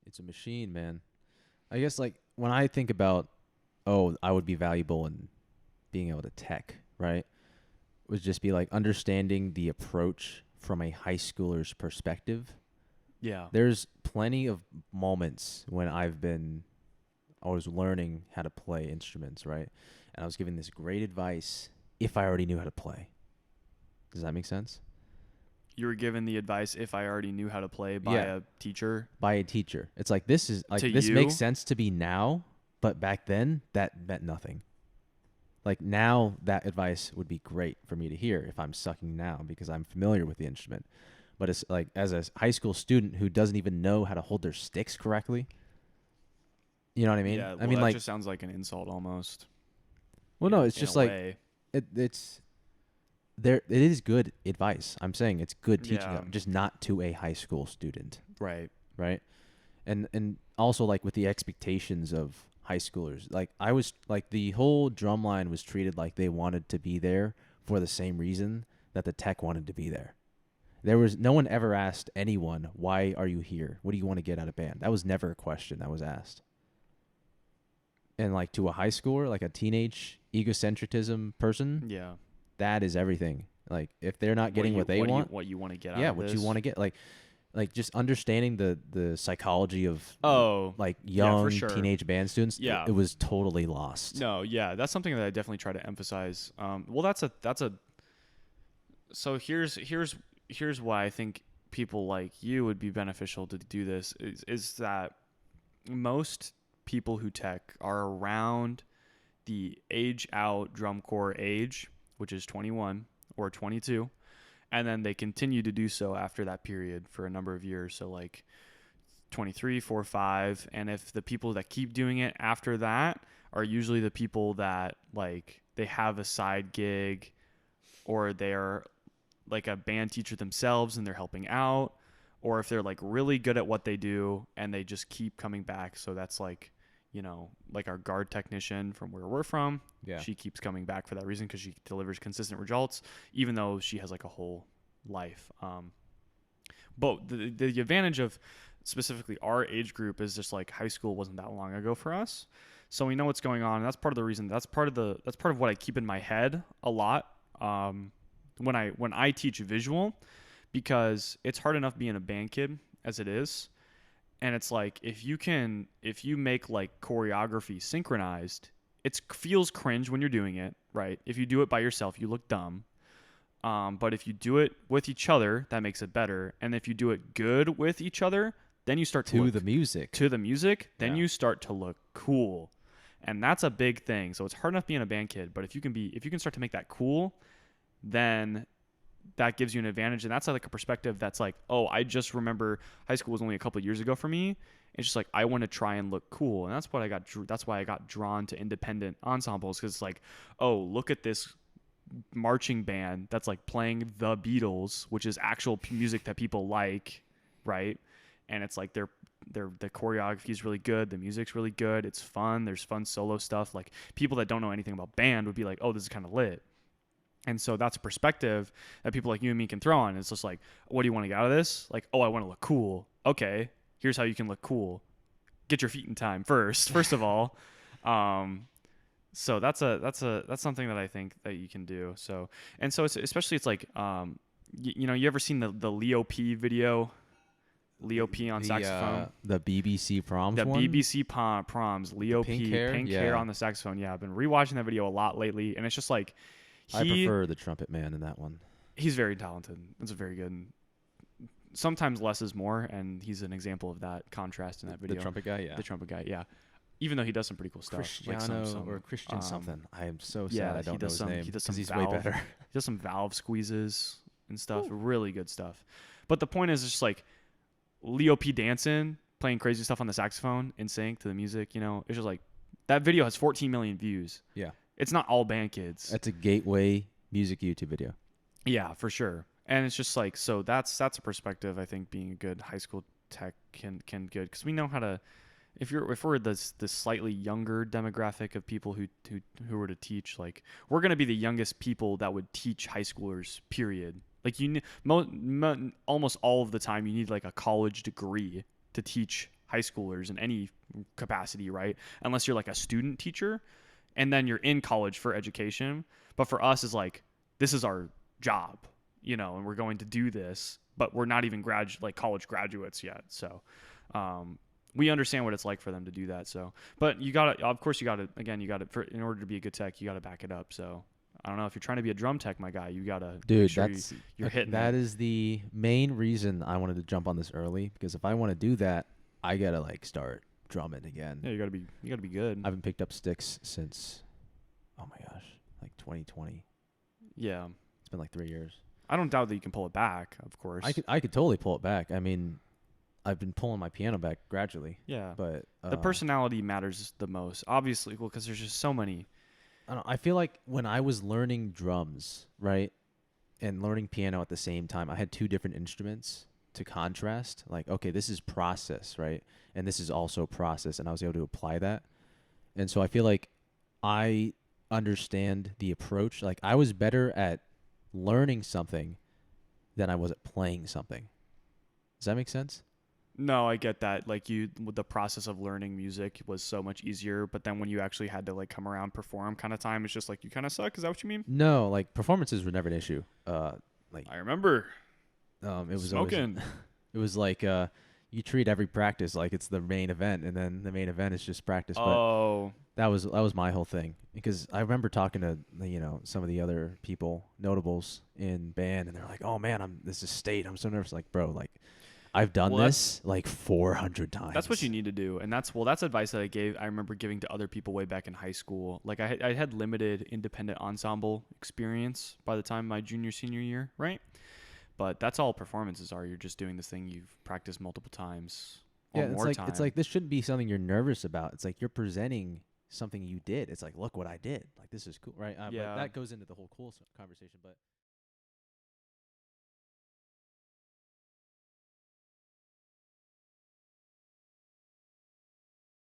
It's a machine, man. I guess like when I think about, oh, I would be valuable in being able to tech, right? Would just be like understanding the approach from a high schooler's perspective. Yeah. There's plenty of moments when I was learning how to play instruments, right? And I was giving this great advice if I already knew how to play. Does that make sense? You were given the advice if I already knew how to play by Yeah, a teacher by a teacher. It's like this is like to this makes you. sense to be now, but back then that meant nothing. Like now that advice would be great for me to hear if I'm sucking now because I'm familiar with the instrument. But it's like as a high school student who doesn't even know how to hold their sticks correctly. You know what I mean? Yeah, I well, mean that like just sounds like an insult almost. well no, it's In a just like way. it's there it is good advice. I'm saying it's good teaching Yeah. them, just not to a high school student, Right. right? And also like with the expectations of high schoolers. Like I was like the whole drum line was treated like they wanted to be there for the same reason that the tech wanted to be there. There was no one ever asked anyone, "Why are you here? What do you want to get out of band?" That was never a question that was asked. And like to a high schooler, like a teenage egocentrism person, Yeah. that is everything. Like if they're not getting what they want, What you want to get out yeah, of what you this? want to get, like just understanding the psychology of Oh, like yeah, for young sure. teenage band students, Yeah. it was totally lost. No, yeah, that's something that I definitely try to emphasize. Well, that's a. So here's why I think people like you would be beneficial to do this is that most people who tech are around the age out drum corps age, which is 21 or 22, and then they continue to do so after that period for a number of years. So like 23, 4, 5, and if the people that keep doing it after that are usually the people that like they have a side gig or they're like a band teacher themselves and they're helping out, or if they're like really good at what they do and they just keep coming back. So that's like, like our guard technician from where we're from. Yeah. She keeps coming back for that reason because she delivers consistent results, even though she has like a whole life. But the advantage of specifically our age group is just like high school wasn't that long ago for us, so we know what's going on. And that's part of the reason. That's part of what I keep in my head a lot. When I teach visual, because it's hard enough being a band kid as it is, and it's like if you make like choreography synchronized, it feels cringe when you're doing it, right? If you do it by yourself, you look dumb. But if you do it with each other, that makes it better. And if you do it good with each other, then you start to To look the music. to the music. Then Yeah. you start to look cool, and that's a big thing. So it's hard enough being a band kid, but if you can start to make that cool, then that gives you an advantage. And that's like a perspective that's like, oh, I just remember high school was only a couple of years ago for me. It's just like I want to try and look cool, and that's what I got. That's why I got drawn to independent ensembles, because it's like, oh, look at this marching band that's like playing the Beatles, which is actual music that people like, right? And it's like the choreography is really good, the music's really good, it's fun, there's fun solo stuff. Like people that don't know anything about band would be like, oh, this is kind of lit. And so that's a perspective that people like you and me can throw on. It's just like, what do you want to get out of this? Like, oh, I want to look cool. Okay, here's how you can look cool. Get your feet in time first of all. So that's something that I think that you can do. So it's especially it's like you ever seen the Leo P video? Leo P on saxophone. The BBC proms The one. BBC proms, Leo pink P, hair? pink Yeah. hair on the saxophone. Yeah, I've been rewatching that video a lot lately, and it's just like I prefer the trumpet man in that one. he's very talented. It's very good. Sometimes less is more, and he's an example of that contrast in that video. The trumpet guy, yeah. The trumpet guy, yeah. Even though he does some pretty cool stuff, Cristiano like some or Christian something. I am so yeah, sad I he don't know does his some- name he does because some he's way valve. better. He does some valve squeezes and stuff. Really good stuff. But the point is just like Leo P dancing, playing crazy stuff on the saxophone in sync to the music. It's just like that video has 14 million views. Yeah. It's not all band kids. That's a gateway music YouTube video. Yeah, for sure. And it's just like, so that's a perspective I think being a good high school tech can good, because we know how to. If we're this slightly younger demographic of people who were to teach, like we're gonna be the youngest people that would teach high schoolers. Period. Like almost all of the time you need like a college degree to teach high schoolers in any capacity, right? Unless you're like a student teacher and then you're in college for education. But for us, is like, this is our job, and we're going to do this, but we're not even college graduates yet. So, we understand what it's like for them to do that. So, but of course, in order to be a good tech, you gotta back it up. So, I don't know if you're trying to be a drum tech, my guy, you gotta make Dude, sure you're hitting that it. is the main reason I wanted to jump on this early, because if I want to do that, I gotta like start drumming again. Yeah, you gotta be good. I haven't picked up sticks since, oh my gosh, like 2020. Yeah, It's been like 3 years. I don't doubt that you can pull it back. Of course. I could totally pull it back. I mean, I've been pulling my piano back gradually, Yeah. but The personality matters the most, obviously, well, because there's just so many. I don't know, I feel like when I was learning drums, right, and learning piano at the same time, I had two different instruments to contrast. Like, okay, this is process, right, and this is also process, and I was able to apply that. And so I feel like I understand the approach. Like, I was better at learning something than I was at playing something. Does that make sense? No, I get that. Like the process of learning music was so much easier, but then when you actually had to like come around perform kind of time, it's just like you kind of suck. Is that what you mean? No, like performances were never an issue. Like I remember it was always smoking. it was like you treat every practice like it's the main event, and then the main event is just practice. But Oh, that was my whole thing, because I remember talking to some of the other people, notables in band, and they're like, "Oh man, this is state. I'm so nervous." Like, bro, like I've done well, this like 400 times. that's what you need to do, and that's advice that I remember giving to other people way back in high school. Like I had limited independent ensemble experience by the time my junior senior year, right? But that's all performances are. You're just doing this thing you've practiced multiple times or Yeah, more time. it's like this shouldn't be something you're nervous about. It's like you're presenting something you did. It's like, look what I did. Like, this is cool, right? But Yeah. that goes into the whole cool conversation. But